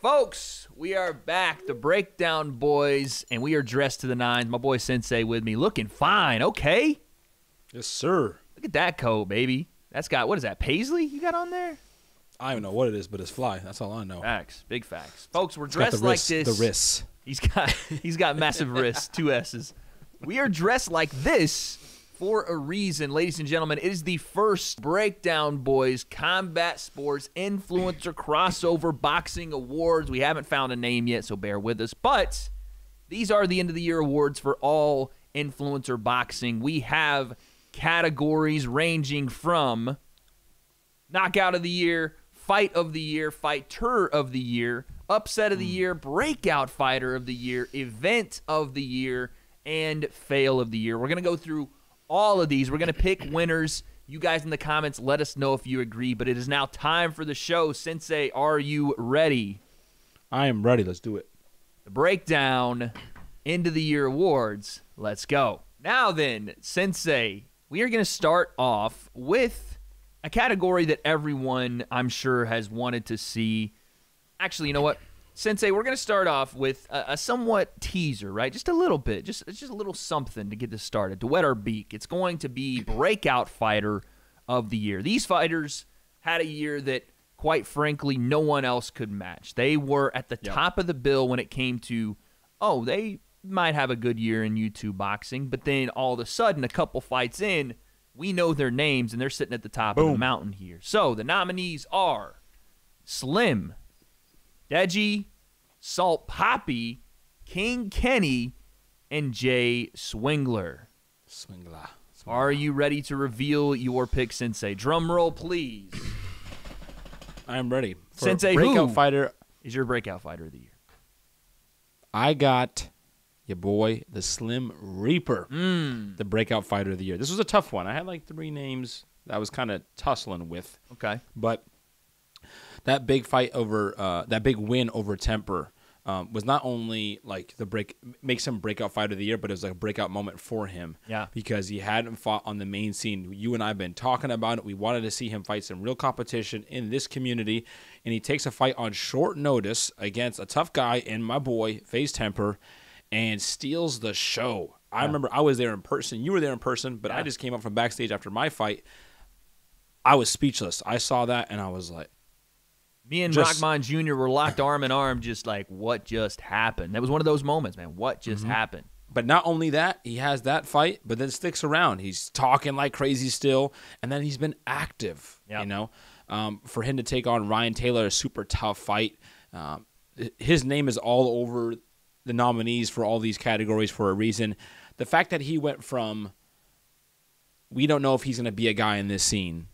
Folks, we are back, the Breakdown Boys, and we are dressed to the nines. My boy Sensei with me, looking fine, okay? Yes, sir. Look at that coat, baby. That's got, what is that, paisley you got on there? I don't even know what it is, but it's fly. That's all I know. Facts, big facts. Folks, we're dressed like this. The wrists. He's got massive wrists, 2 S's. We are dressed like this for a reason, ladies and gentlemen. It is the first Breakdown Boys Combat Sports Influencer Crossover Boxing Awards. We haven't found a name yet, so bear with us. But these are the end-of-the-year awards for all influencer boxing. We have categories ranging from Knockout of the Year, Fight of the Year, Fighter of the Year, Upset of the Year, Breakout Fighter of the Year, Event of the Year, and Fail of the Year. We're going to go through all of these. We're going to pick winners. You guys in the comments, let us know if you agree. But it is now time for the show. Sensei, are you ready? I am ready. Let's do it. The Breakdown End of the Year Awards. Let's go. Now then, Sensei, we are going to start off with a category that everyone, I'm sure, has wanted to see. Actually, you know what? Sensei, we're going to start off with a somewhat teaser, right? Just a little bit. Just a little something to get this started, to wet our beak. It's going to be Breakout Fighter of the Year. These fighters had a year that, quite frankly, no one else could match. They were at the top of the bill when it came to, oh, they might have a good year in YouTube boxing, but then all of a sudden, a couple fights in, we know their names, and they're sitting at the top of the mountain here. So the nominees are Slim, Deji, Salt Poppy, King Kenny, and Jay Swingler. Swingler. Are you ready to reveal your pick, Sensei? Drum roll, please. I am ready. For Sensei, Breakout who Fighter is your Breakout Fighter of the Year? I got your boy, the Slim Reaper, the Breakout Fighter of the Year. This was a tough one. I had like 3 names that I was kind of tussling with. Okay. But that big fight over, that big win over Temper was not only like makes him Breakout Fighter of the Year, but it was like a breakout moment for him. Yeah. Because he hadn't fought on the main scene. You and I have been talking about it. We wanted to see him fight some real competition in this community, and he takes a fight on short notice against a tough guy and my boy, FaZe Temper, and steals the show. I remember I was there in person. You were there in person, but I just came up from backstage after my fight. I was speechless. I saw that, and I was like, me and Rockman Jr. were locked arm in arm, just like, what just happened? That was one of those moments, man. What just happened? But not only that, he has that fight, but then sticks around. He's talking like crazy still, and then he's been active, you know. For him to take on Ryan Taylor, a super tough fight. His name is all over the nominees for all these categories for a reason. The fact that he went from, we don't know if he's going to be a guy in this scene,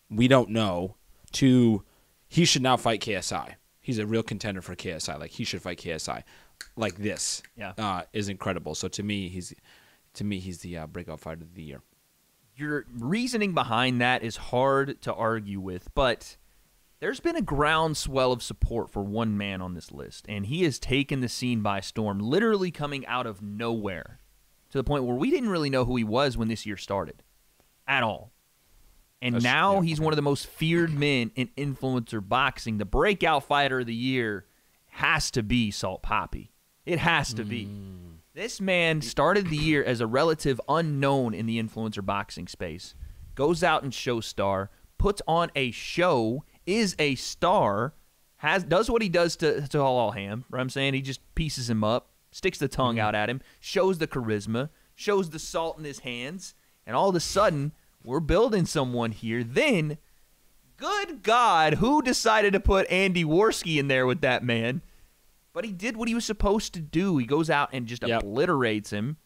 we don't know, to he should now fight KSI. He's a real contender for KSI. Like, he should fight KSI. Like this is incredible. So to me, he's the Breakout Fighter of the Year. Your reasoning behind that is hard to argue with, but there's been a groundswell of support for one man on this list, and he has taken the scene by storm, literally coming out of nowhere, to the point where we didn't really know who he was when this year started at all. And now he's one of the most feared men in influencer boxing. The Breakout Fighter of the Year has to be Salt Poppy. It has to be. This man started the year as a relative unknown in the influencer boxing space, goes out and show star, puts on a show, is a star, does what he does to Hall Ham, right? I'm saying he just pieces him up, sticks the tongue out at him, shows the charisma, shows the salt in his hands, and all of a sudden, we're building someone here. Then, good God, who decided to put Andy Worski in there with that man? But he did what he was supposed to do. He goes out and just obliterates him,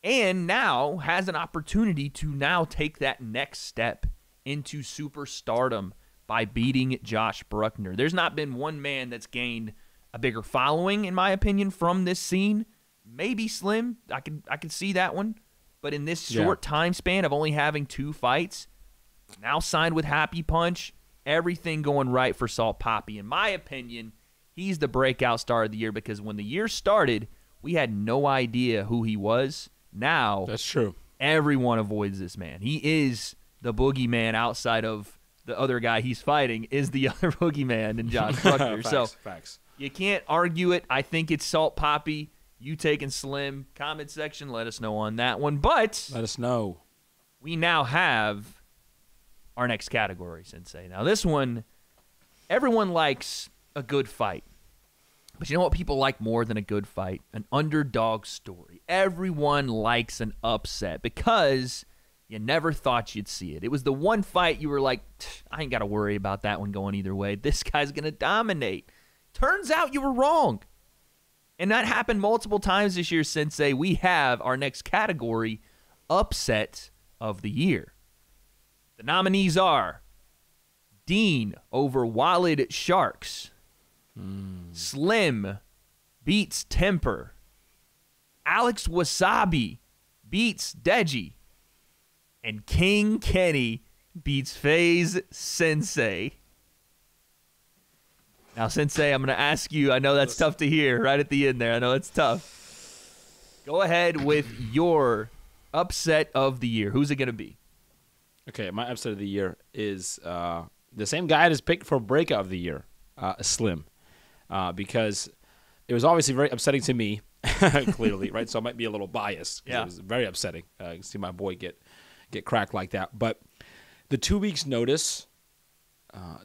and now has an opportunity to now take that next step into superstardom by beating Josh Bruckner. There's not been one man that's gained a bigger following, in my opinion, from this scene. Maybe Slim. I could see that one. But in this short time span of only having 2 fights, now signed with Happy Punch, everything going right for Salt Poppy. In my opinion, he's the breakout star of the year, because when the year started, we had no idea who he was. Now, that's true. Everyone avoids this man. He is the boogeyman outside of the other guy he's fighting is the other boogeyman in Josh Buckner. Facts. You can't argue it. I think it's Salt Poppy. You taking Slim. Comment section, let us know on that one. But let us know. We now have our next category, Sensei. Now, this one, everyone likes a good fight. But you know what people like more than a good fight? An underdog story. Everyone likes an upset because you never thought you'd see it. It was the one fight you were like, I ain't got to worry about that one going either way. This guy's going to dominate. Turns out you were wrong. And that happened multiple times this year, Sensei. We have our next category, Upset of the Year. The nominees are Dean over Walid Sharks. Slim beats Temper. Alex Wasabi beats Deji. And King Kenny beats FaZe Sensei. Now, Sensei, I'm going to ask you, I know that's tough to hear right at the end there. I know it's tough. Go ahead with your upset of the year. Who's it going to be? Okay, my upset of the year is the same guy I just picked for Breakout of the year, Slim. Because it was obviously very upsetting to me, clearly, right? So I might be a little biased. Yeah. It was very upsetting to see my boy get cracked like that. But the 2 weeks notice,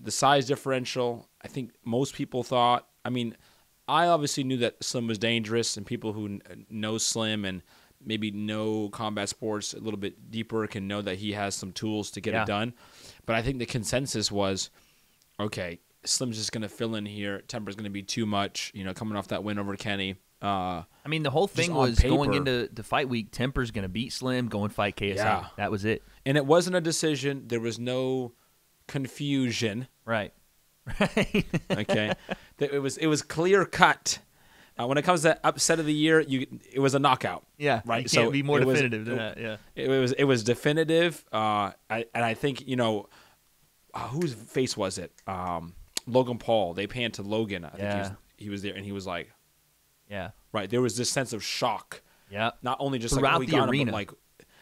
the size differential, I think most people thought, I mean, I obviously knew that Slim was dangerous, and people who know Slim and maybe know combat sports a little bit deeper can know that he has some tools to get it done. But I think the consensus was, okay, Slim's just going to fill in here. Temper's going to be too much, coming off that win over Kenny. I mean, the whole thing was going into the fight week, Temper's going to beat Slim, go and fight KSI. Yeah. That was it. And it wasn't a decision. There was no confusion. Right. Okay. It was clear cut. When it comes to upset of the year, it was a knockout. Yeah. Right. You can't be more definitive than that. Yeah. It was definitive. I think whose face was it? Logan Paul. They panned to Logan. I think he was there, and he was like, yeah. Right. There was this sense of shock. Yeah. Not only just throughout like, the arena, but like,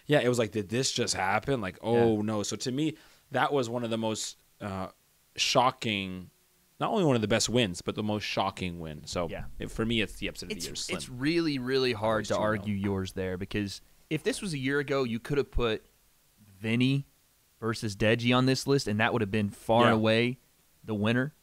yeah, it was like, did this just happen? Like, oh no. So to me, that was one of the most shocking. Not only one of the best wins, but the most shocking win. So for me, it's the upset of the year. Slim. It's really, really hard to argue yours there, because if this was a year ago, you could have put Vinny versus Deji on this list, and that would have been far and away the winner.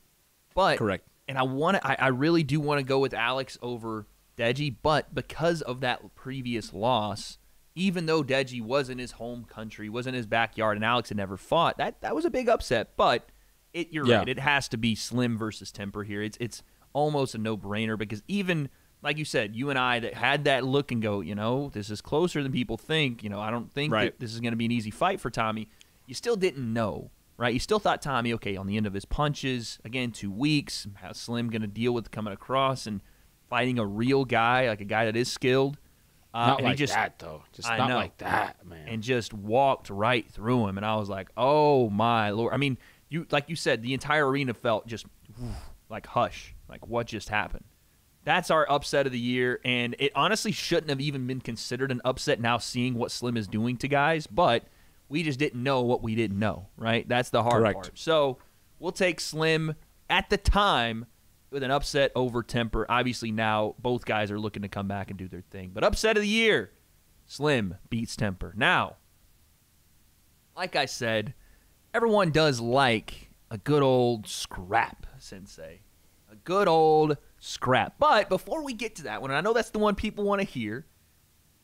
But correct. And I really do want to go with Alex over Deji, but because of that previous loss, even though Deji was in his home country, was in his backyard, and Alex had never fought, that was a big upset. But you're right, it has to be Slim versus Temper here. It's almost a no-brainer, because even, like you said, you and I that had that look and go, this is closer than people think. I don't think that this is going to be an easy fight for Tommy. You still didn't know. Right, you still thought Tommy, okay, on the end of his punches, again, 2 weeks, how's Slim going to deal with coming across and fighting a real guy, like a guy that is skilled? Not like that, though. Just not like that, man. And just walked right through him, and I was like, oh, my Lord. I mean, like you said, the entire arena felt just like hush, like what just happened. That's our upset of the year, and it honestly shouldn't have even been considered an upset now seeing what Slim is doing to guys, but we just didn't know what we didn't know, right? That's the hard part. So we'll take Slim at the time with an upset over Temper. Obviously now both guys are looking to come back and do their thing. But upset of the year, Slim beats Temper. Now, like I said, everyone does like a good old scrap, Sensei. A good old scrap. But before we get to that one, and I know that's the one people want to hear,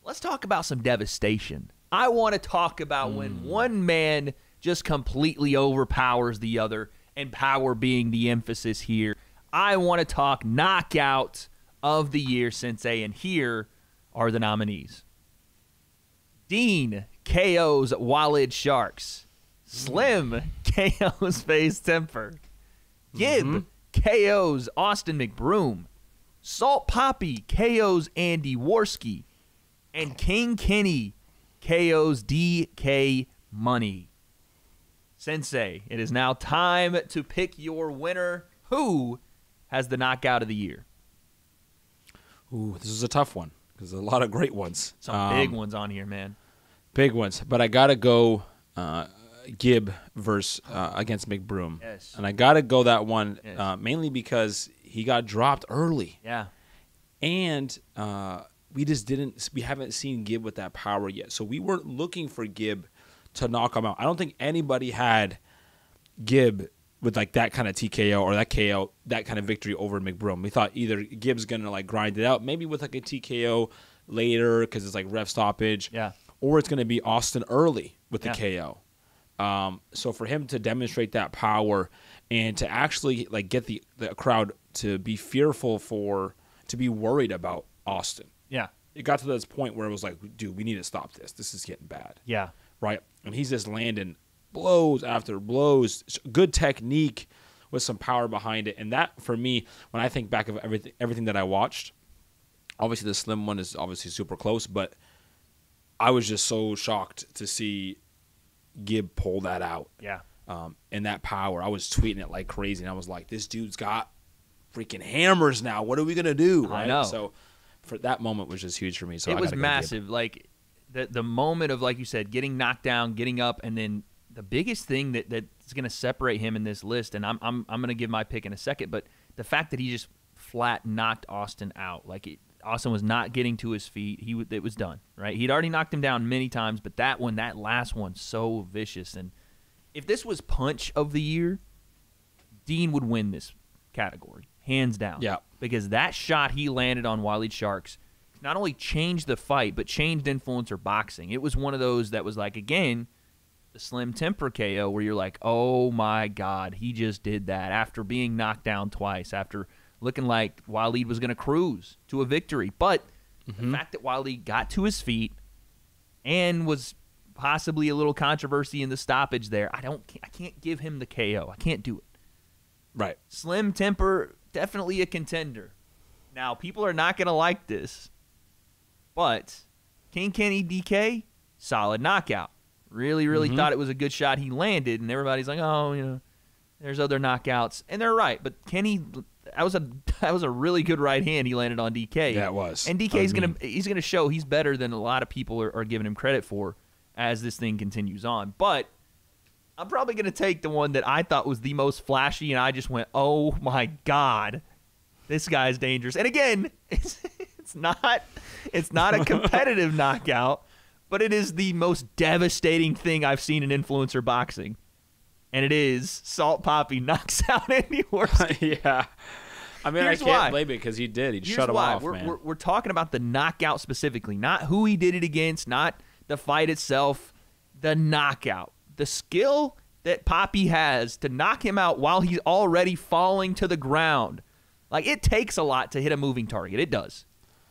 let's talk about some devastation. I want to talk about when one man just completely overpowers the other, and power being the emphasis here. I want to talk knockout of the year, Sensei, and here are the nominees. Dean KO's Walid Sharks. Slim KO's FaZe Temper. Gib KO's Austin McBroom. Salt Poppy KO's Andy Worski. And King Kenny KO's DK Money. Sensei, it is now time to pick your winner. Who has the knockout of the year? Ooh, this is a tough one because there's a lot of great ones. Some big ones on here, man. Big ones. But I got to go Gib versus against McBroom. Yes. And I got to go that one Yes. mainly because he got dropped early. Yeah. And we haven't seen Gib with that power yet. So we weren't looking for Gib to knock him out. I don't think anybody had Gib with like that kind of TKO or that KO, that kind of victory over McBroom. We thought either Gib's going to like grind it out, maybe with like a TKO later because it's like ref stoppage. Yeah. Or it's going to be Austin early with the KO. So for him to demonstrate that power and to actually like get the crowd to be fearful to be worried about Austin. Yeah. It got to this point where it was like, dude, we need to stop this. This is getting bad. Yeah. Right? And he's just landing blows after blows, good technique with some power behind it. And that, for me, when I think back of everything that I watched, obviously the Slim one is obviously super close, but I was just so shocked to see Gib pull that out. Yeah. And that power. I was tweeting it like crazy, and I was like, this dude's got freaking hammers now. What are we going to do? Right? I know. So for that moment was just huge for me. So it was massive. Like the moment of, like you said, getting knocked down, getting up, and then the biggest thing that's going to separate him in this list, and I'm going to give my pick in a second, but the fact that he just flat knocked Austin out. Like Austin was not getting to his feet. It was done, right? He'd already knocked him down many times, but that last one, so vicious. And if this was punch of the year, Dean would win this category, hands down. Yeah. Because that shot he landed on Waleed Sharks not only changed the fight, but changed influencer boxing. It was one of those that was like, again, the Slim Temper KO where you're like, oh my God, he just did that after being knocked down twice, after looking like Waleed was going to cruise to a victory. But the fact that Waleed got to his feet and was possibly a little controversy in the stoppage there, I can't give him the KO. I can't do it. Right. Slim Temper, definitely a contender. Now, people are not going to like this, but King Kenny DK, solid knockout. Really, really thought it was a good shot he landed, and everybody's like, oh, there's other knockouts. And they're right, but Kenny, that was a really good right hand he landed on DK. Yeah, it was. And DK's he's gonna show he's better than a lot of people are giving him credit for as this thing continues on. But I'm probably gonna take the one that I thought was the most flashy, and I just went, oh my God, this guy's dangerous. And again, it's not a competitive knockout, but it is the most devastating thing I've seen in influencer boxing. And it is Salt Papi knocks out Andy Worski. Yeah. I mean, I can't blame it because he did. He shut him off, man. We're talking about the knockout specifically, not who he did it against, not the fight itself, the knockout. The skill that Papi has to knock him out while he's already falling to the ground. Like, it takes a lot to hit a moving target. It does.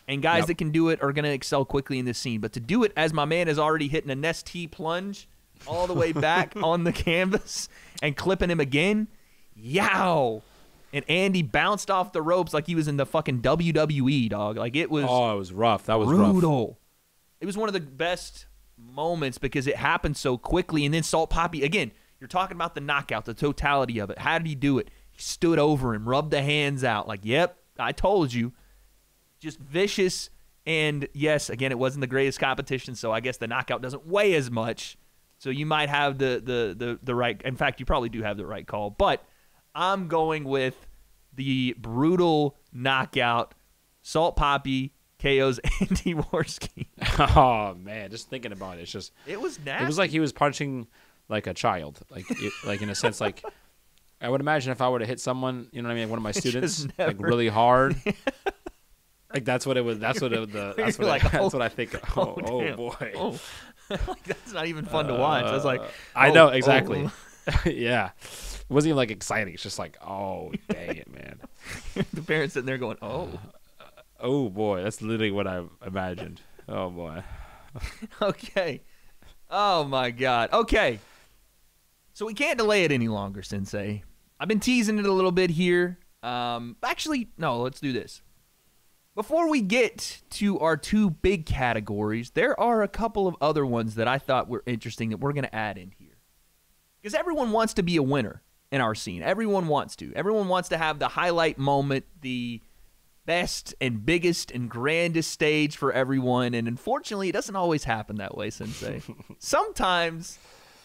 And guys that can do it are going to excel quickly in this scene. But to do it as my man is already hitting a Nest T plunge all the way back on the canvas and clipping him again, yow. And Andy bounced off the ropes like he was in the fucking WWE, dog. Like, it was... Oh, it was rough. That was brutal. rough. It was one of the best moments because it happened so quickly. And then Salt Papi, again, you're talking about the knockout, the totality of it. How did he do it? He stood over him, rubbed the hands out. Like, yep, I told you. Just vicious. And, yes, again, it wasn't the greatest competition, so I guess the knockout doesn't weigh as much. So you might have the right... In fact, you probably do have the right call. But I'm going with the brutal knockout. Salt Papi KO's Andy Worski. Oh, man. Just thinking about it. It's just... It was nasty. It was like he was punching like a child. Like in a sense, like... I would imagine if I were to hit someone, you know what I mean, like one of my students, like really hard... Like that's what it was. That's what I think. Oh boy. Oh. Like, that's not even fun to watch. I was like, I know exactly. Yeah, it wasn't even like exciting. It's just like, oh dang it, man. The parents sitting there going, oh boy, that's literally what I imagined. Oh boy. Okay. Oh my God. Okay. So we can't delay it any longer, Sensei. I've been teasing it a little bit here. Actually, no. Let's do this. Before we get to our two big categories, there are a couple of other ones that I thought were interesting that we're going to add in here. Because everyone wants to be a winner in our scene. Everyone wants to. Everyone wants to have the highlight moment, the best and biggest and grandest stage for everyone. And unfortunately, it doesn't always happen that way, Sensei. Sometimes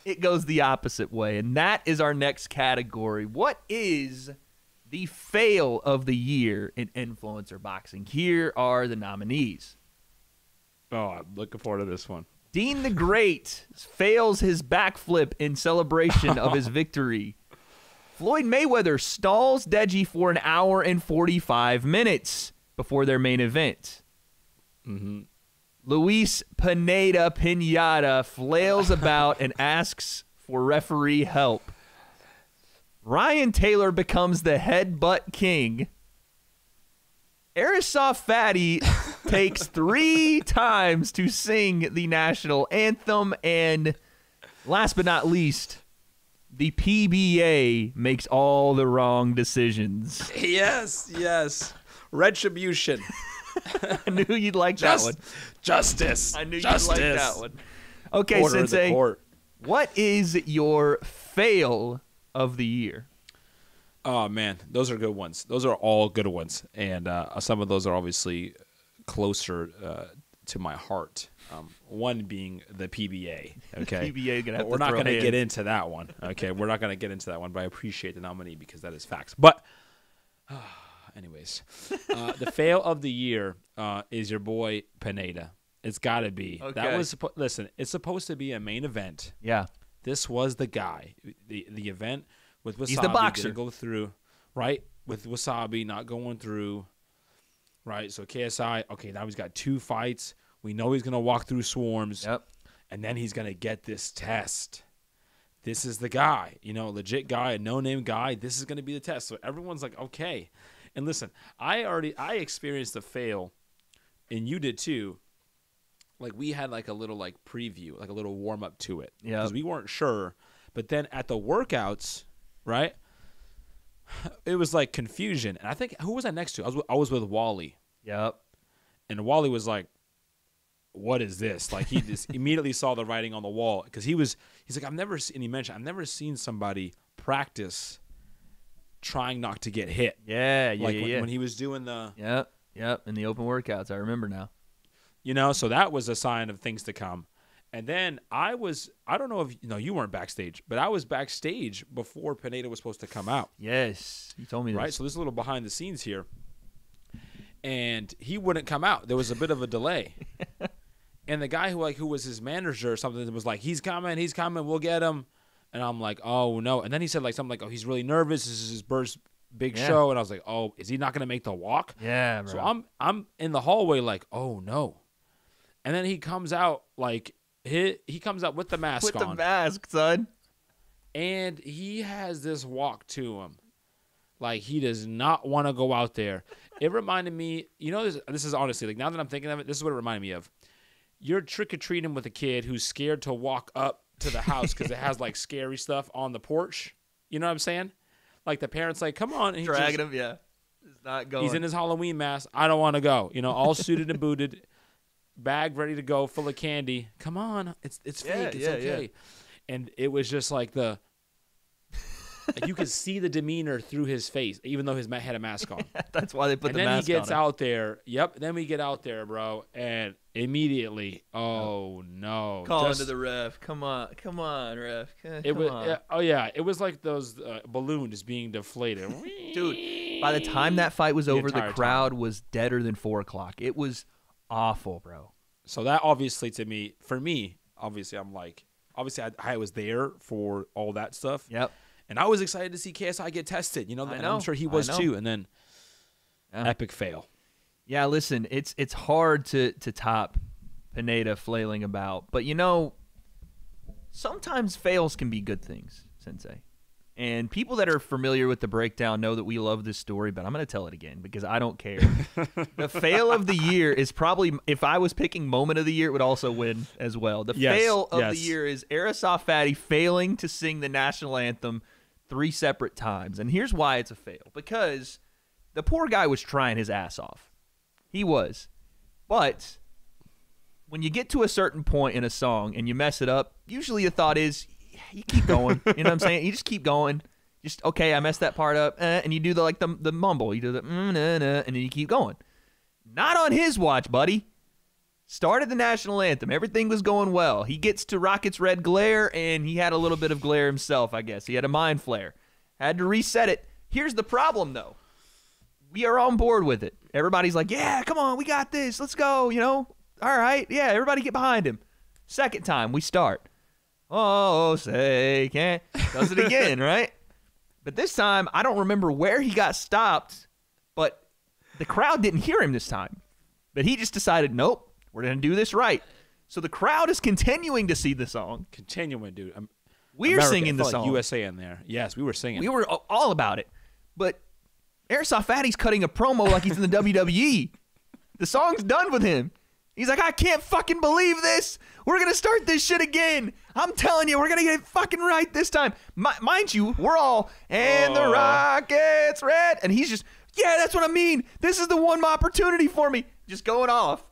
it goes the opposite way. And that is our next category. What is the fail of the year in influencer boxing? Here are the nominees. Oh, I'm looking forward to this one. Dean the Great fails his backflip in celebration of his victory. Floyd Mayweather stalls Deji for an hour and 45 minutes before their main event. Mm-hmm. Luis Pineda flails about and asks for referee help. Ryan Taylor becomes the headbutt king. Arisoff Fatty takes 3 times to sing the national anthem. And last but not least, the PBA makes all the wrong decisions. Yes. Retribution. I knew you'd like that one. Justice. I knew you'd like that one. Okay, Order Sensei, the court. what is your fail of the year? Oh, man, those are good ones. Those are all good ones. And some of those are obviously closer to my heart. One being the PBA. Okay, PBA gonna have we're to not throw going to in. get into that one. Okay, we're not going to get into that one, but I appreciate the nominee because that is facts. But anyways, the fail of the year is your boy Pineda. It's got to be. Okay. That was listen. It's supposed to be a main event. Yeah. This was the guy. The event with Wasabi. He's the boxer. Didn't go through, right? With Wasabi not going through, right? So KSI, okay, now he's got 2 fights. We know he's gonna walk through swarms. Yep. And then he's gonna get this test. This is the guy, legit guy, a no-name guy. This is gonna be the test. So everyone's like, okay. And listen, I experienced a fail, and you did too. Like we had like a little like preview, like a little warm up to it. Yeah. Because we weren't sure. But then at the workouts, right? It was like confusion. And I think who was I next to? I was with Wally. Yep. And Wally was like, what is this? Like he just immediately saw the writing on the wall because he's like, I've never seen somebody practice trying not to get hit. Yeah. When he was doing the Yep. In the open workouts, I remember now. So that was a sign of things to come. And then I don't know if you weren't backstage, but I was backstage before Pineda was supposed to come out. Yes, you told me Right? this. So this is a little behind the scenes here. And he wouldn't come out. There was a bit of a delay. And the guy who was his manager or something was like, he's coming, we'll get him. And I'm like, oh, no. And then he said like something like, oh, he's really nervous. This is his first big show. And I was like, oh, is he not going to make the walk? Yeah, bro. So I'm in the hallway like, oh, no. And then he comes out like he comes out with the mask on. With the mask, son. And he has this walk to him. Like he does not want to go out there. It reminded me, this is honestly, like now that I'm thinking of it, this is what it reminded me of. You're trick-or-treating with a kid who's scared to walk up to the house because it has like scary stuff on the porch. You know what I'm saying? Like the parent's like, come on. And Dragging him, yeah. He's not going. He's in his Halloween mask. I don't want to go. All suited and booted. Bag ready to go, full of candy. Come on. It's fake. It's okay. Yeah. And it was just like you could see the demeanor through his face, even though his had a mask on. That's why they put the mask on. And then he gets out there. Yep. Then we get out there, bro. And immediately, oh, no. Calling to the ref. Come on, ref. It was like those balloons being deflated. Dude, by the time that fight was over, the crowd was deader than 4 o'clock. It was awful, bro. So that obviously for me, obviously I was there for all that stuff. Yep. And I was excited to see KSI get tested, and I'm sure he was too. And then epic fail. Yeah, listen, it's hard to top Pineda flailing about. But sometimes fails can be good things, Sensei. And people that are familiar with the breakdown know that we love this story, but I'm going to tell it again because I don't care. The fail of the year is probably, if I was picking moment of the year, it would also win as well. The fail of the year is Arisoff Fatty failing to sing the national anthem 3 separate times. And here's why it's a fail. Because the poor guy was trying his ass off. He was. But when you get to a certain point in a song and you mess it up, usually the thought is, you keep going. You know what I'm saying? You just keep going. Just, okay, I messed that part up. And you do the mumble. You do the and then you keep going. Not on his watch, buddy. Started the national anthem. Everything was going well. He gets to Rocket's Red Glare, and he had a little bit of glare himself, I guess. He had a mind flare. Had to reset it. Here's the problem, though. We are on board with it. Everybody's like, yeah, come on, we got this. Let's go, All right, yeah, everybody get behind him. Second time, we start. Oh, say can't. Does it again, right? But this time, I don't remember where he got stopped, but the crowd didn't hear him this time. But he just decided, nope. We're going to do this right. So the crowd is continuing to see the song. Continuing, dude. We're singing the song. Like USA in there. Yes, we were singing. We were all about it. But Airsoft Fatty's cutting a promo like he's in the WWE. The song's done with him. He's like, I can't fucking believe this. We're going to start this shit again. I'm telling you, we're going to get it fucking right this time. Mind you, we're all, and the Rocket's red. And he's just, yeah, that's what I mean. This is the one opportunity for me. Just going off.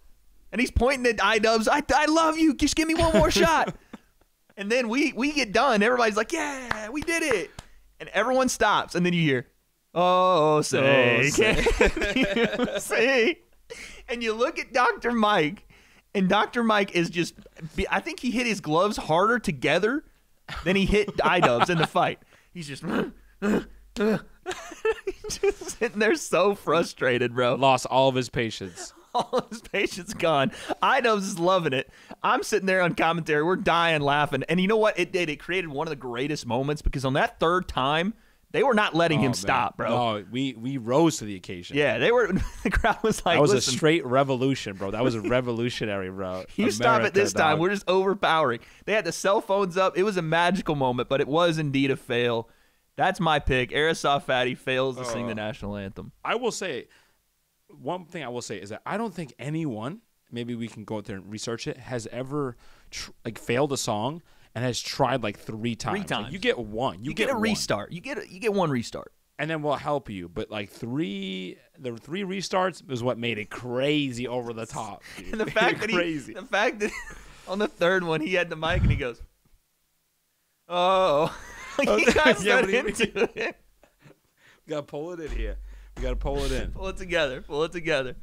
And he's pointing at iDubbbz. I love you. Just give me one more shot. And then we get done. Everybody's like, yeah, we did it. And everyone stops. And then you hear, oh, say. See? And you look at Dr. Mike. And Dr. Mike is just, I think he hit his gloves harder together than he hit iDubbbz in the fight. He's just, he's just sitting there so frustrated, bro. Lost all of his patience. All his patience gone. iDubbbz is loving it. I'm sitting there on commentary. We're dying laughing. And you know what? It did. It created one of the greatest moments because on that third time, they were not letting him stop, bro. No, we rose to the occasion. Yeah, they were. The crowd was like, that was a straight revolution, bro. That was a revolutionary, bro. You stop it this time. We're just overpowering. They had the cell phones up. It was a magical moment, but it was indeed a fail. That's my pick. Airsoft Fatty fails to sing the national anthem. I will say, one thing I will say is that I don't think anyone, maybe we can go out there and research it, has ever failed a song and has tried like 3 times. 3 times. Like, you get one. You get a one. restart. You get one restart. And then we'll help you. But like the 3 restarts is what made it crazy over the top. Dude. And the fact that on the third one he had the mic and he goes, oh, like he got into it. We gotta pull it in here. We got to pull it in. Pull it together.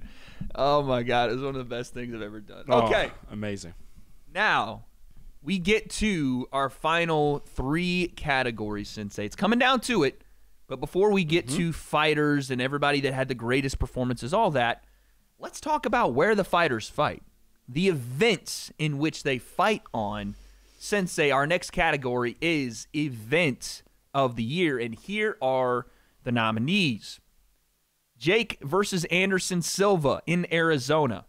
Oh, my God. It was one of the best things I've ever done. Okay. Amazing. Now, we get to our final 3 categories, Sensei. It's coming down to it. But before we get to fighters and everybody that had the greatest performances, all that, let's talk about where the fighters fight. The events in which they fight on. Sensei, our next category is Event of the Year. And here are the nominees. Jake versus Anderson Silva in Arizona.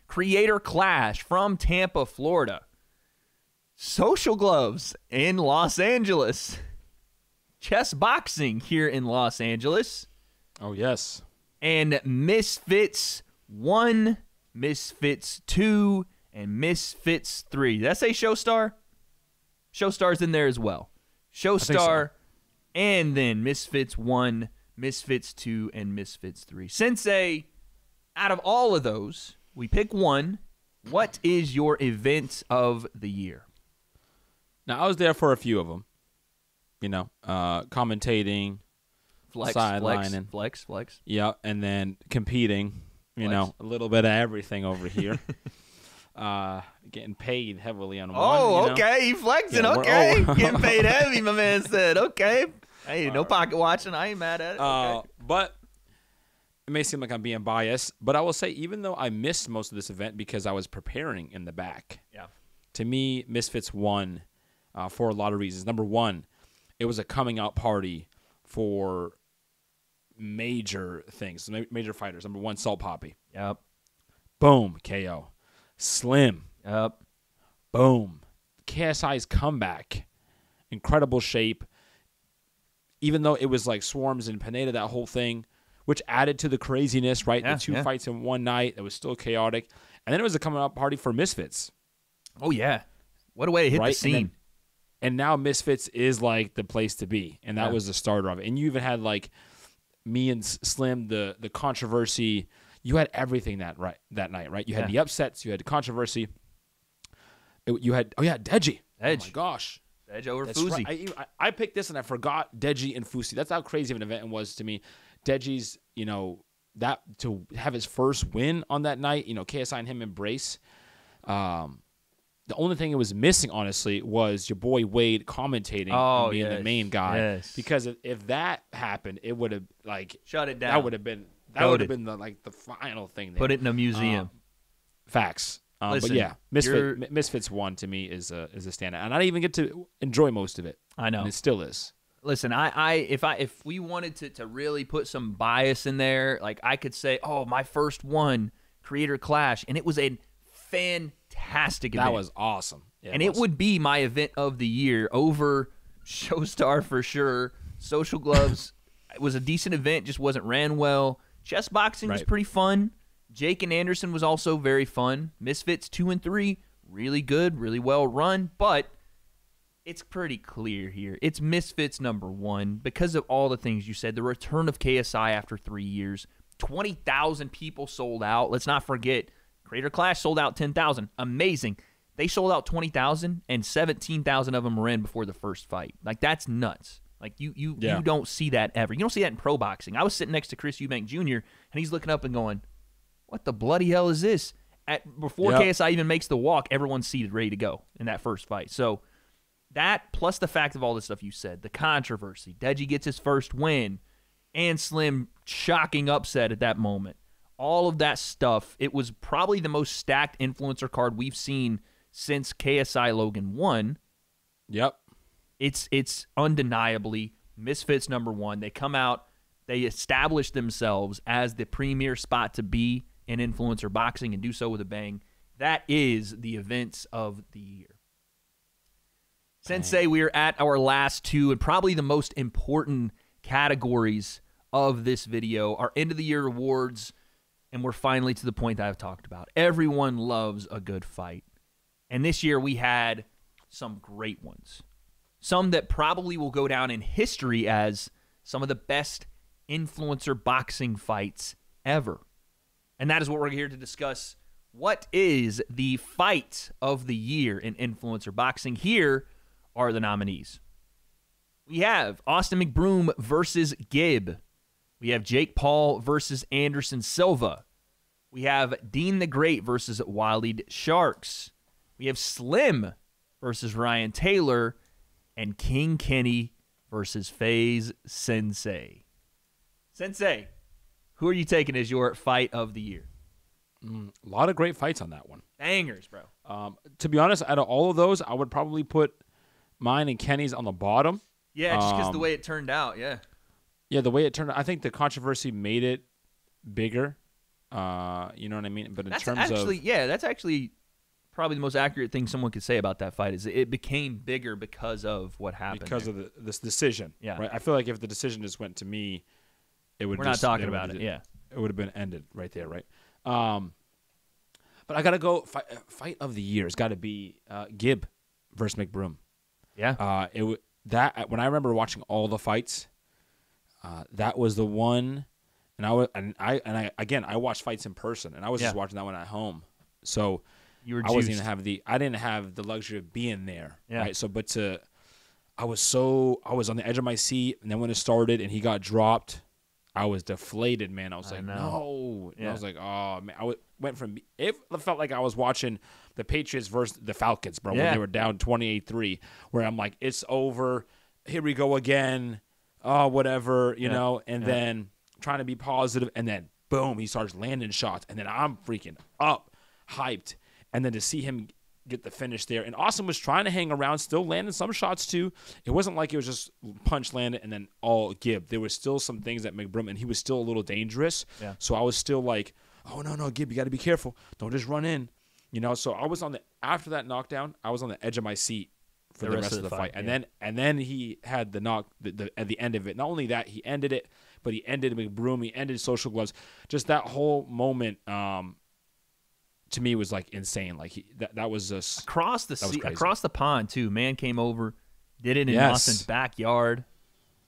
Creator Clash from Tampa, Florida. Social Gloves in Los Angeles. Chess Boxing here in Los Angeles. Oh, yes. And Misfits 1, Misfits 2, and Misfits 3. Did I say Showstar? Showstar's in there as well. Showstar, and then Misfits 1, Misfits 2, and Misfits 3. Sensei, out of all of those, we pick one. What is your event of the year? Now, I was there for a few of them. Commentating, sidelining. Flex. Yeah, and then competing. A little bit of everything over here. Getting paid heavily on one. Oh, okay. You flexing. Okay. Getting paid heavy, my man said. Okay. Hey, no pocket watching. I ain't mad at it. Okay. But it may seem like I'm being biased, but I will say, even though I missed most of this event because I was preparing in the back, to me, Misfits won for a lot of reasons. Number one, it was a coming out party for major things, major fighters. Number one, Salt Poppy. Yep. Boom, KO. Slim. Yep. Boom. KSI's comeback. Incredible shape. Even though it was like Swarms and Pineda, that whole thing, which added to the craziness, right? The 2 fights in one night. It was still chaotic. And then it was a coming out party for Misfits. Oh, yeah. What a way to hit the scene. And now Misfits is like the place to be. And that was the starter of it. And you even had like me and Slim, the controversy. You had everything that night, right? You had the upsets. You had the controversy. You had, Deji. Edge. Oh, my gosh. Edge over Fusi. Right. I picked this and I forgot Deji and Fusi. That's how crazy of an event it was to me. Deji's, that to have his first win on that night, KSI and him embrace. The only thing it was missing, honestly, was your boy Wade commentating and being the main guy. Yes. Because if that happened, it would have shut it down. That would have been the final thing. There. Put it in a museum. Facts. Listen, but yeah, Misfits 1 to me is a standout, and I didn't even get to enjoy most of it. I know, and it still is. Listen, if we wanted to really put some bias in there, like I could say, oh, my first one, Creator Clash, and it was a fantastic event. That was awesome. Yeah, and it would be my event of the year over Showstar for sure. Social Gloves it was a decent event, just wasn't ran well. Chess boxing was pretty fun. Jake and Anderson was also very fun. Misfits 2 and 3, really good, really well run, but it's pretty clear here. It's Misfits number 1 because of all the things you said. The return of KSI after 3 years. 20,000 people sold out. Let's not forget, Creator Clash sold out 10,000. Amazing. They sold out 20,000, and 17,000 of them were in before the first fight. Like, that's nuts. Like, you don't see that ever. You don't see that in pro boxing. I was sitting next to Chris Eubank Jr., and he's looking up and going, what the bloody hell is this? Before KSI even makes the walk, everyone's seated, ready to go in that first fight. So that, plus the fact of all the stuff you said, the controversy, Deji gets his first win, and Slim shocking upset at that moment. All of that stuff, it was probably the most stacked influencer card we've seen since KSI Logan 1. Yep. It's undeniably Misfits number 1. They come out, they establish themselves as the premier spot to be in influencer boxing and do so with a bang. That is the events of the year. Sensei, we are at our last 2 and probably the most important categories of this video, our end of the year awards. And we're finally to the point that I've talked about. Everyone loves a good fight. And this year we had some great ones. Some that probably will go down in history as some of the best influencer boxing fights ever. And that is what we're here to discuss. What is the fight of the year in influencer boxing? Here are the nominees. We have Austin McBroom versus Gibb. We have Jake Paul versus Anderson Silva. We have Dean the Great versus Wild Sharks. We have Slim versus Ryan Taylor. And King Kenny versus FaZe Sensei. Sensei, who are you taking as your fight of the year? A lot of great fights on that one. Bangers, bro. To be honest, out of all of those, I would probably put mine and Kenny's on the bottom. Yeah, just because the way it turned out, yeah. Yeah, the way it turned out. I think the controversy made it bigger. You know what I mean? But that's actually probably the most accurate thing someone could say about that fight is it became bigger because of what happened. Because of this decision. Yeah. Right? I feel like if the decision just went to me, it would We're not talking about it, yeah. It would have been ended right there, right? But I got to go, fight of the year. It's got to be Gibb versus McBroom. Yeah. When I remember watching all the fights, that was the one, and I watched fights in person, and I was just watching that one at home. So I didn't have the luxury of being there. Yeah. Right. So, I was on the edge of my seat, and then when it started and he got dropped, I was deflated, man. I was like, no. Yeah. And I was like, oh man. It felt like I was watching the Patriots versus the Falcons, bro, when they were down 28-3, where I'm like, it's over. Here we go again. Oh, whatever, you know, and then trying to be positive, and then boom, he starts landing shots, and then I'm freaking up, hyped. And then to see him get the finish there. And Austin was trying to hang around, still landing some shots too. It wasn't like it was just punch landed and then all Gibb. There was still some things that McBroom, and he was still a little dangerous. Yeah. So I was still like, oh, no, Gibb, you got to be careful. Don't just run in. You know, so I was after that knockdown, I was on the edge of my seat for the rest of the fight. And then he had the knock at the end of it. Not only that, he ended it, but he ended McBroom, he ended Social Gloves. Just that whole moment, to me, was like insane. Like that was just across the pond too. Man came over, did it in Austin's backyard.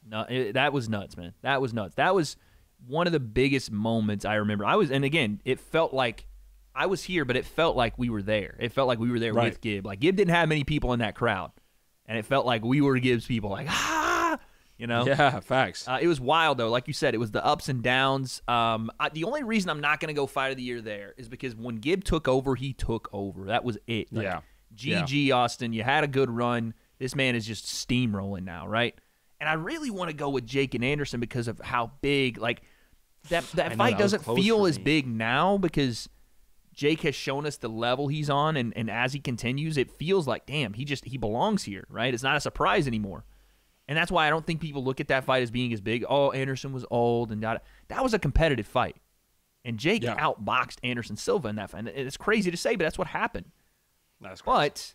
No, that was nuts, man. That was nuts. That was one of the biggest moments I remember. And again, it felt like I was here, but it felt like we were there. It felt like we were there with Gibb. Like Gibb didn't have many people in that crowd, and it felt like we were Gibb's people. Like You know? Yeah, facts. It was wild, though. Like you said, it was the ups and downs. The only reason I'm not going to go fight of the year there is because when Gibb took over, he took over. That was it. Like, yeah. GG, Austin. You had a good run. This man is just steamrolling now, right? And I really want to go with Jake and Anderson because of how big, like, that fight doesn't feel as big now because Jake has shown us the level he's on, and as he continues, it feels like, damn, he belongs here, right? It's not a surprise anymore. And that's why I don't think people look at that fight as being as big. Oh, Anderson was old and that was a competitive fight. And Jake outboxed Anderson Silva in that fight. And it's crazy to say, but that's what happened. That's crazy. But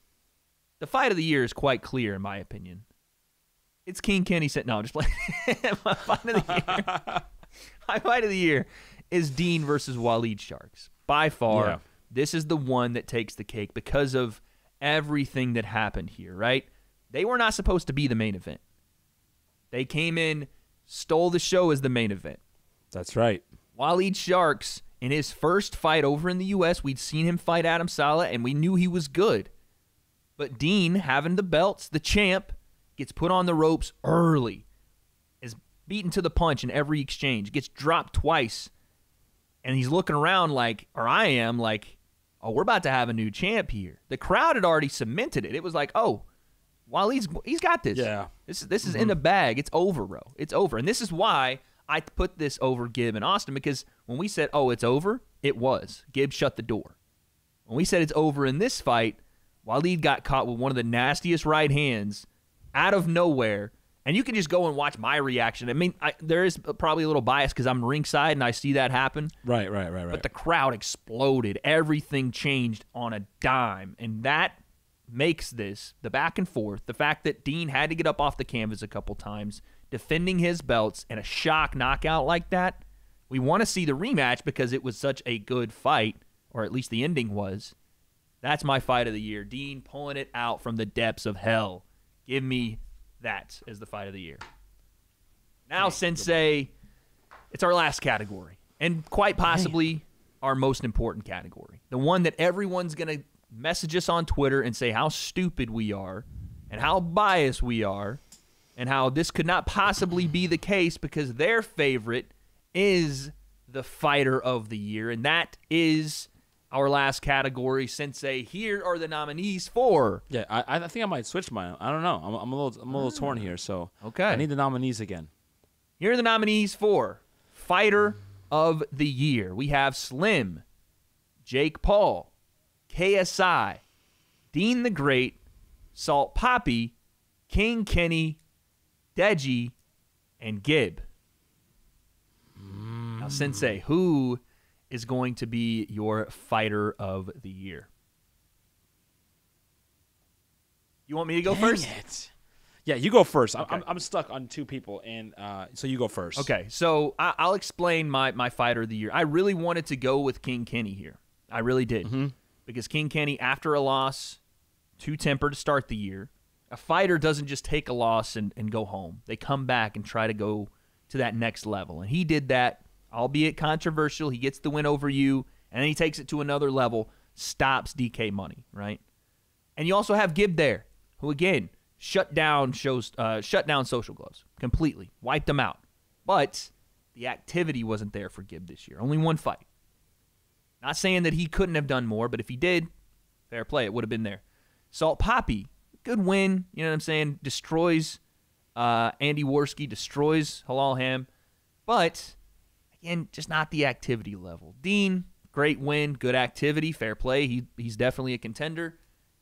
the fight of the year is quite clear, in my opinion. It's King Kenny said, no, just playing. My fight of the year is Dean versus Waleed Sharks. By far, this is the one that takes the cake because of everything that happened here, right? They were not supposed to be the main event. They came in, stole the show as the main event. That's right. Waleed Sharks, in his first fight over in the U.S., we'd seen him fight Adam Saleh, and we knew he was good. But Dean, having the belts, the champ, gets put on the ropes early, is beaten to the punch in every exchange, gets dropped twice, and he's looking around like, or I am, like, oh, we're about to have a new champ here. The crowd had already cemented it. It was like, oh, he's got this. Yeah. This is in the bag. It's over, bro. It's over. And this is why I put this over Gibb and Austin, because when we said, oh, it's over, it was. Gibb shut the door. When we said it's over in this fight, Waleed got caught with one of the nastiest right hands out of nowhere. And you can just go and watch my reaction. I mean, there is probably a little bias because I'm ringside and I see that happen. Right. But the crowd exploded. Everything changed on a dime. And that makes this, the back and forth, the fact that Dean had to get up off the canvas a couple times, defending his belts, and a shock knockout like that, we want to see the rematch because it was such a good fight, or at least the ending was. That's my fight of the year. Dean pulling it out from the depths of hell. Give me that as the fight of the year. Now, Sensei, it's our last category, and quite possibly our most important category. The one that everyone's going to message us on Twitter and say how stupid we are and how biased we are and how this could not possibly be the case because their favorite is the fighter of the year, and that is our last category. Sensei, here are the nominees for. Yeah, I think I might switch mine. I don't know. I'm a little torn here, so okay. I need the nominees again. Here are the nominees for fighter of the year. We have Slim, Jake Paul, KSI, Dean the Great, Salt Poppy, King Kenny, Deji, and Gibb. Now, Sensei, who is going to be your fighter of the year? You want me to go first? It. Yeah, you go first. Okay. I'm stuck on two people, and so you go first. Okay, so I'll explain my fighter of the year. I really wanted to go with King Kenny here. I really did. Mm-hmm. Because King Kenny, after a loss to Temper to start the year, a fighter doesn't just take a loss and go home. They come back and try to go to that next level. And he did that, albeit controversial. He gets the win over you, and then he takes it to another level, stops DK Money, right? And you also have Gibb there, who, again, shut down Social Gloves completely, wiped them out. But the activity wasn't there for Gibb this year. Only one fight. Not saying that he couldn't have done more, but if he did, fair play, it would have been there. Salt Poppy, good win, you know what I'm saying? Destroys Andy Worski, destroys Halal Ham. But, again, just not the activity level. Dean, great win, good activity, fair play. He's definitely a contender.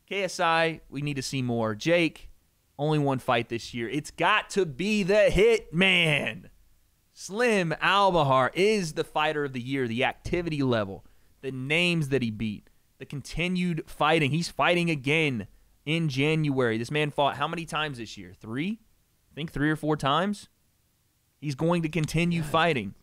KSI, we need to see more. Jake, only one fight this year. It's got to be the hit man. Slim Albahar is the fighter of the year, the activity level. The names that he beat, the continued fighting. He's fighting again in January. This man fought how many times this year? 3? I think 3 or 4 times. He's going to continue fighting.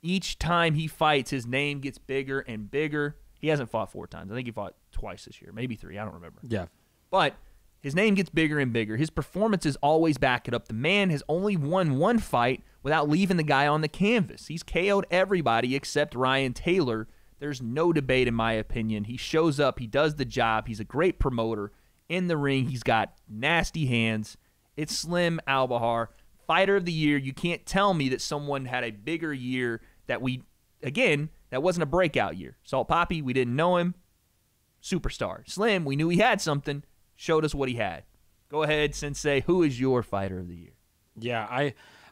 Each time he fights, his name gets bigger and bigger. He hasn't fought 4 times. I think he fought twice this year. Maybe 3. I don't remember. Yeah. But his name gets bigger and bigger. His performances always back it up. The man has only won 1 fight without leaving the guy on the canvas. He's KO'd everybody except Ryan Taylor. There's no debate in my opinion. He shows up. He does the job. He's a great promoter. In the ring, he's got nasty hands. It's Slim Albahar, fighter of the year. You can't tell me that someone had a bigger year that that wasn't a breakout year. Salt Poppy, we didn't know him. Superstar. Slim, we knew he had something. Showed us what he had. Go ahead, Sensei. Who is your fighter of the year? Yeah,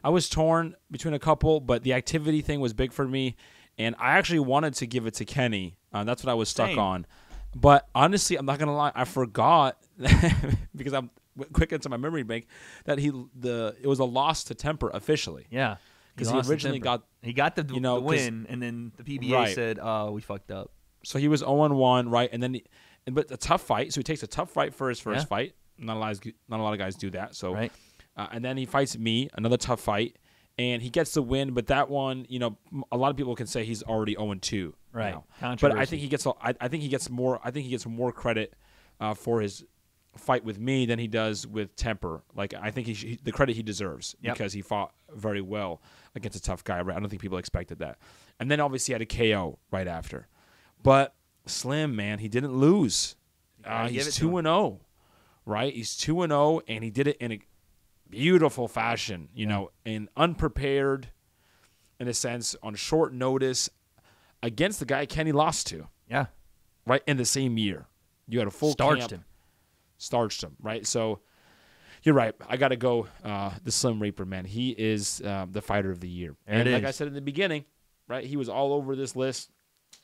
I was torn between a couple, but the activity thing was big for me, and I actually wanted to give it to Kenny. That's what I was stuck on. But honestly, I'm not gonna lie, I forgot because I'm quick into my memory bank that it was a loss to Temper officially. Yeah, because he originally got the win, and then the PBA said, "Oh, we fucked up." So he was 0-1, right? And then, but a tough fight. So he takes a tough fight for his first fight. Not a lot of guys do that. So, right. And then he fights me, another tough fight, and he gets the win. But that one, a lot of people can say he's already 0-2. Right. But I think he gets. I think he gets more. I think he gets more credit for his fight with me than he does with Temper. Like I think the credit he deserves because he fought very well against a tough guy. Right. I don't think people expected that. And then obviously he had a KO right after. But Slim, man, he didn't lose. He's 2-0, right? He's 2-0, and he did it in a beautiful fashion, and unprepared, in a sense, on short notice, against the guy Kenny lost to. Yeah. Right? In the same year. You had a full camp. Starched him, right? So you're right. I got to go the Slim Reaper, man. He is the fighter of the year. And like I said in the beginning, right, he was all over this list.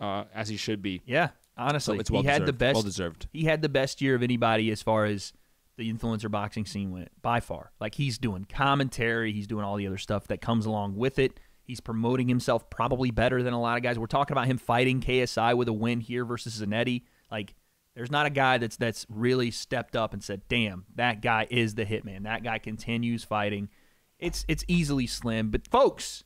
As he should be. Yeah, honestly. So it's well-deserved. He had the best year of anybody as far as the influencer boxing scene went, by far. Like, he's doing commentary. He's doing all the other stuff that comes along with it. He's promoting himself probably better than a lot of guys. We're talking about him fighting KSI with a win here versus Zanetti. Like, there's not a guy that's really stepped up and said, damn, that guy is the hitman. That guy continues fighting. It's easily Slim. But, folks,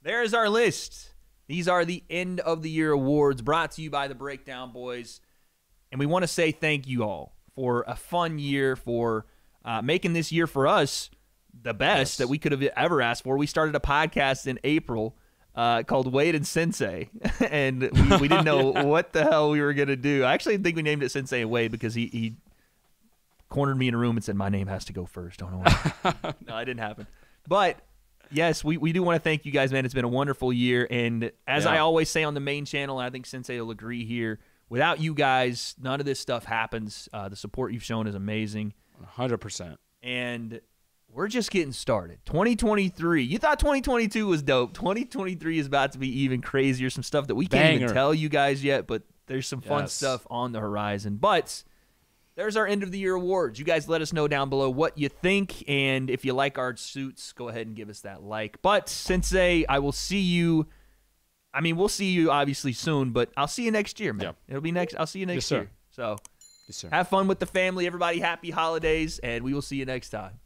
there's our list. These are the end of the year awards brought to you by the Breakdown Boys. And we want to say thank you all for a fun year, for making this year for us the best that we could have ever asked for. We started a podcast in April called Wade and Sensei. And we didn't know what the hell we were going to do. I actually think we named it Sensei and Wade because he cornered me in a room and said, my name has to go first. Don't know why. No, it didn't happen. But yes, we do want to thank you guys, man. It's been a wonderful year. And as I always say on the main channel, and I think Sensei will agree here, without you guys, none of this stuff happens. The support you've shown is amazing. 100%. And we're just getting started. 2023. You thought 2022 was dope. 2023 is about to be even crazier. Some stuff that we can't even tell you guys yet, but there's some fun stuff on the horizon. But there's our end of the year awards. You guys let us know down below what you think, and if you like our suits, go ahead and give us that like. But Sensei, I will see you. I mean, we'll see you obviously soon, but I'll see you next year, man. Yep. It'll be next. I'll see you next year. So, have fun with the family, everybody. Happy holidays, and we will see you next time.